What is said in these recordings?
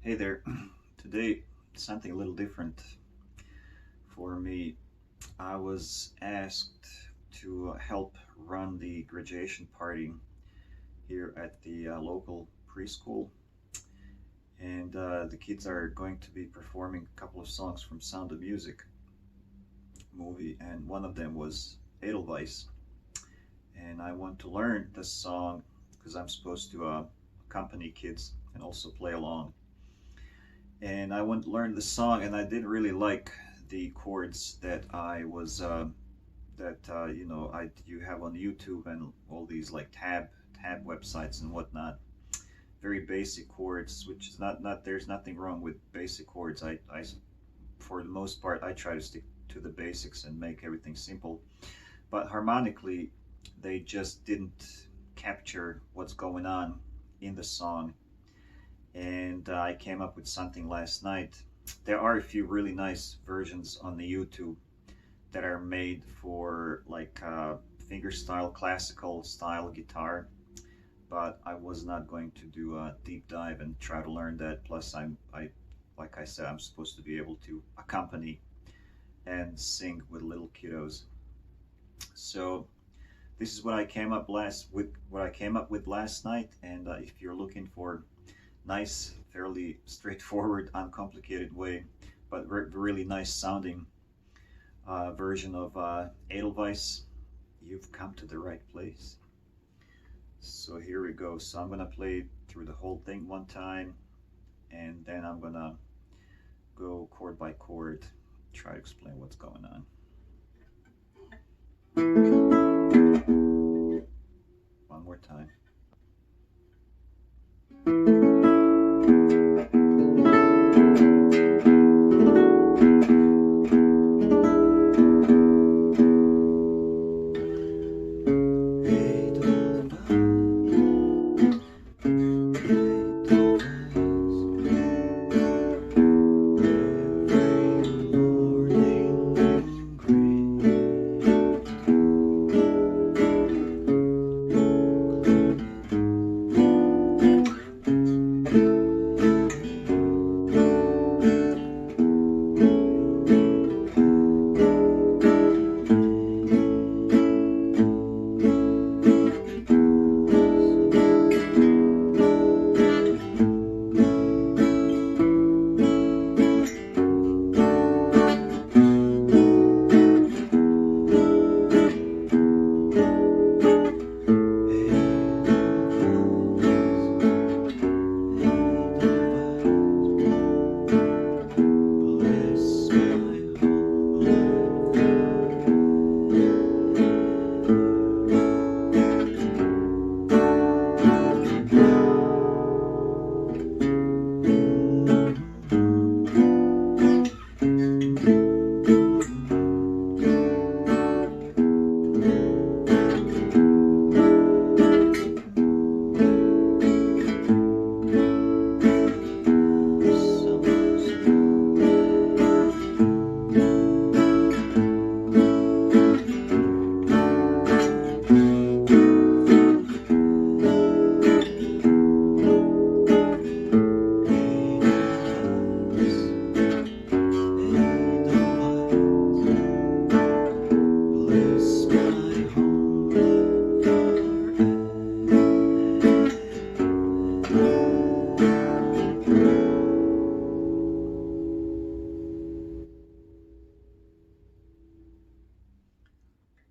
Hey there. Today, something a little different for me. I was asked to help run the graduation party here at the local preschool, and the kids are going to be performing a couple of songs from Sound of Music movie, and one of them was Edelweiss. And I want to learn this song because I'm supposed to accompany kids and also play along. And I went to learn the song, and I didn't really like the chords that I was that I you have on YouTube and all these like tab websites and whatnot. Very basic chords, which is not there's nothing wrong with basic chords. I for the most part I try to stick to the basics and make everything simple. But harmonically, they just didn't capture what's going on in the song, and I came up with something last night. There are a few really nice versions on the YouTube that are made for like fingerstyle, classical style guitar, but I was not going to do a deep dive and try to learn that. Plus, I like I said, I'm supposed to be able to accompany and sing with little kiddos. So this is what I came up with last night. And if you're looking for nice, fairly straightforward, uncomplicated way, but really nice sounding version of Edelweiss, you've come to the right place. So here we go. So I'm gonna play through the whole thing one time, and then I'm gonna go chord by chord, try to explain what's going on. One more time.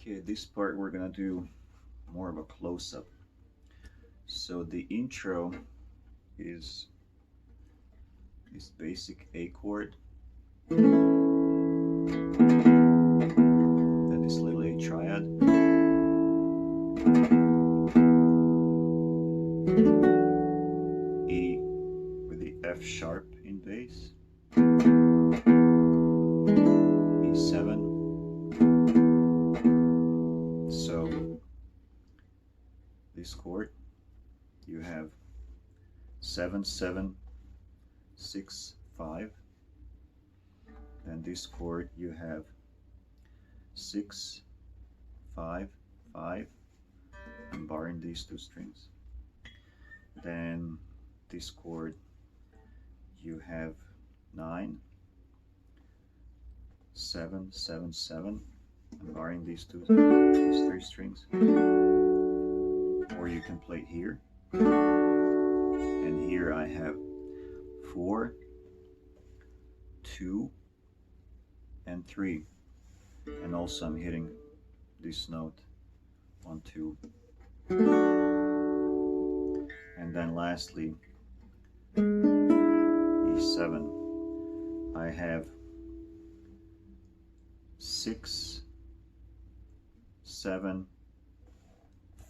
Okay, this part we're gonna do more of a close-up. So the intro is this basic A chord, then this little A triad, E with the F sharp in bass, E7. So this chord, you have 7, 7, 6, 5. And this chord, you have 6, 5, 5. I'm barring these two strings. Then this chord, you have 9, 7, 7, 7. I'm barring these three strings. Or you can play here. And here I have 4, 2, and 3. And also I'm hitting this note 1, 2. And then lastly, E7. I have 6, 7,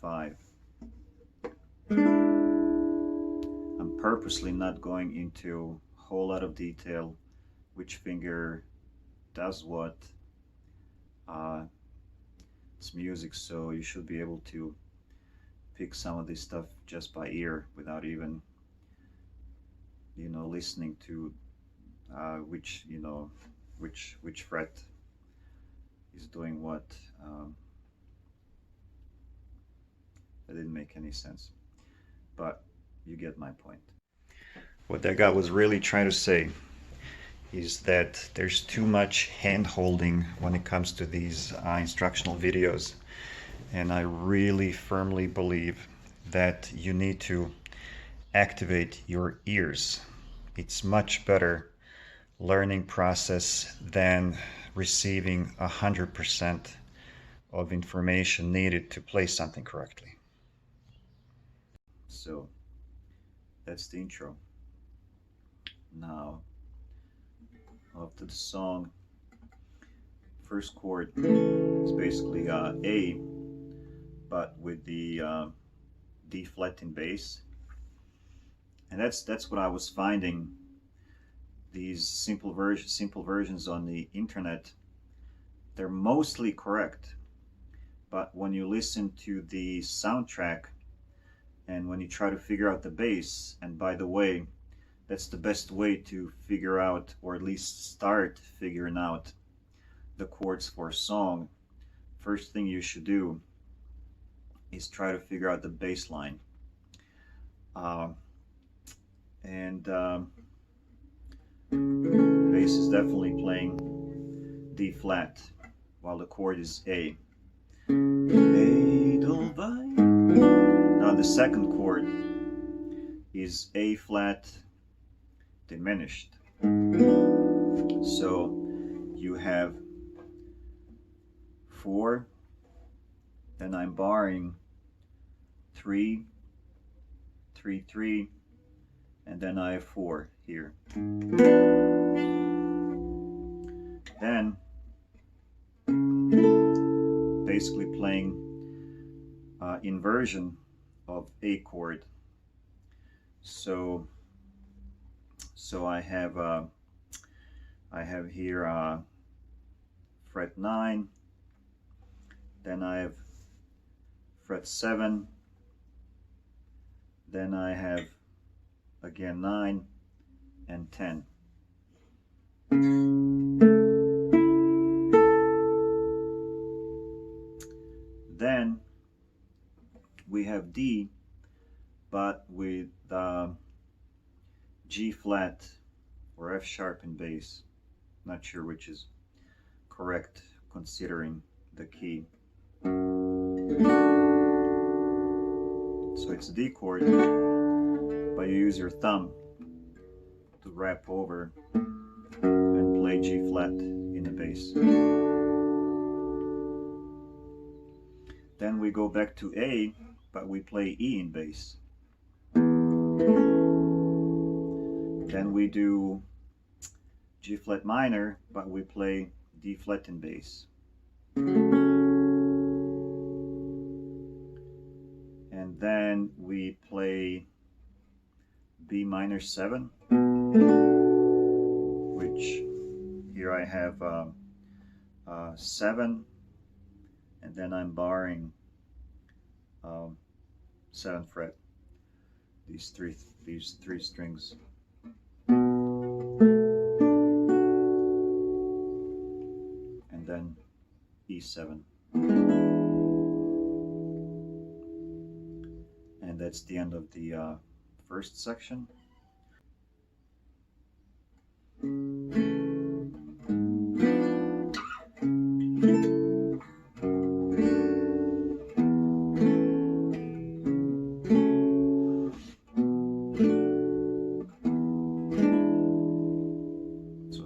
5. I'm purposely not going into a whole lot of detail, which finger does what. It's music, so you should be able to pick some of this stuff just by ear without even, listening to which fret is doing what. That didn't make any sense, but you get my point. What that guy was really trying to say is that there's too much hand-holding when it comes to these instructional videos, and I really firmly believe that you need to activate your ears. It's much better learning process than receiving 100% of information needed to play something correctly. So that's the intro. Now, after the song, first chord is basically A, but with the D flat in bass, and that's what I was finding. These simple versions on the internet, they're mostly correct, but when you listen to the soundtrack and when you try to figure out the bass, and by the way, that's the best way to figure out, or at least start figuring out, the chords for a song. First thing you should do is try to figure out the bass line. Bass is definitely playing D flat while the chord is A. Edelweiss. Now the second chord is A flat diminished. So you have 4, then I'm barring 3, 3, 3, and then I have 4 here. Then basically playing inversion of A chord. So I have here fret 9, then I have fret 7, then I have again 9 and 10. Then we have D, but with G flat or F sharp in bass. Not sure which is correct considering the key. So it's a D chord, but you use your thumb to wrap over and play G flat in the bass. Then we go back to A, but we play E in bass. Then we do G flat minor, but we play D flat in bass. And then we play B minor 7, which here I have 7, and then I'm barring 7th fret, these three strings. And then E7. And that's the end of the first section.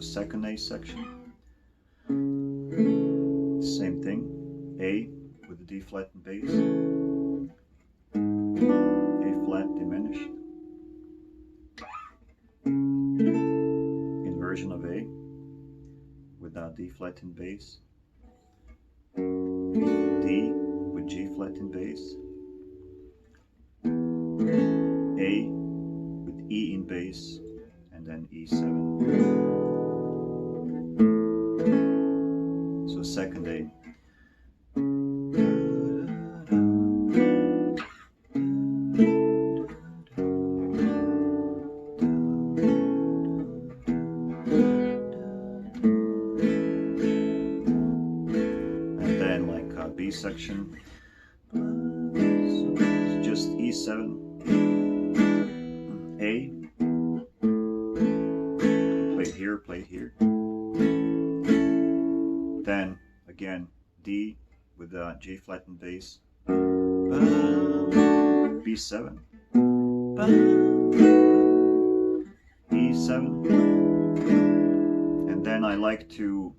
second A section, same thing, A with the D flat and bass, A flat diminished, inversion of A with D flat and bass, D with G flat and bass, A with E in bass, and then E7. So second A. And then like B section, so it's just E7, A, played here, then again D with the G flat and bass, B7, E7, and then I like to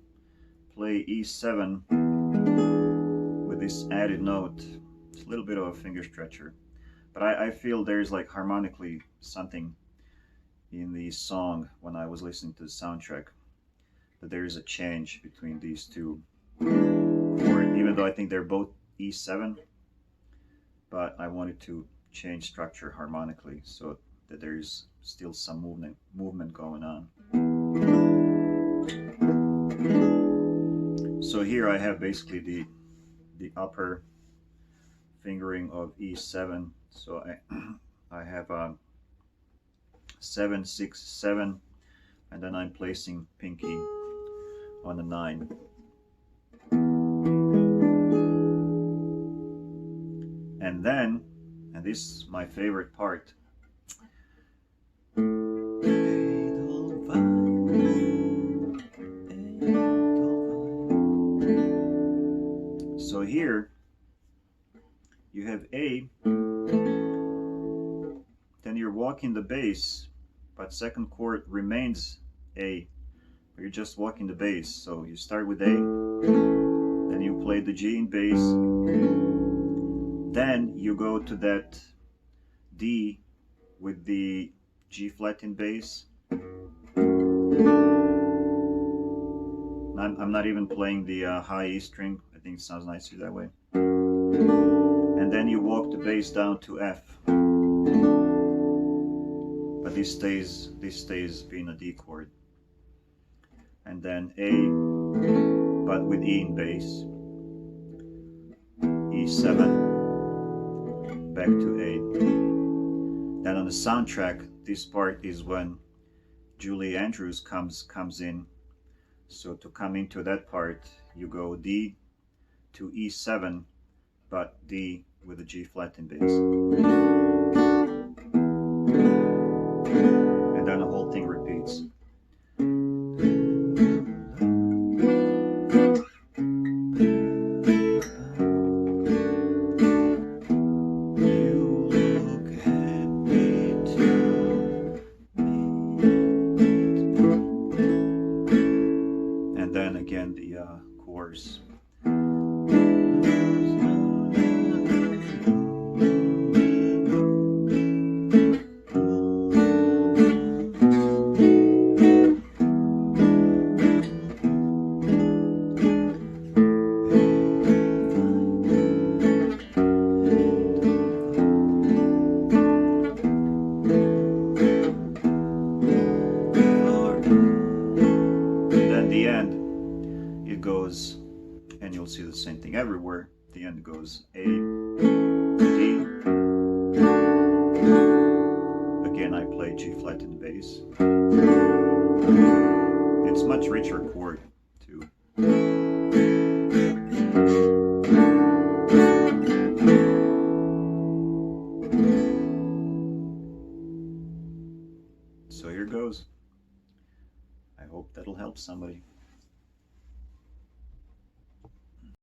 play E7 with this added note. It's a little bit of a finger stretcher, but I feel there's like harmonically something in the song when I was listening to the soundtrack, that there's a change between these two chords, even though I think they're both E7, but I wanted to change structure harmonically so that there's still some movement going on. So here I have basically the upper fingering of E7, so I have 7, 6, 7, and then I'm placing pinky on the 9. And then, and this is my favorite part, so here you have A, then you're walking the bass, but second chord remains A, but you're just walking the bass. So you start with A, then you play the G in bass, then you go to that D with the G flat in bass. I'm not even playing the high E string. I think it sounds nicer that way. And then you walk the bass down to F. But this stays being a D chord. And then A, but with E in bass. E7, back to A. Then on the soundtrack, this part is when Julie Andrews comes in. So to come into that part, you go D to E7, but D with a G flat in bass. And then the whole thing repeats. And then again the chorus. Goes, and you'll see the same thing everywhere. The end goes A, D. Again, I play G flat in the bass. It's much richer chord too. So here goes. I hope that'll help somebody.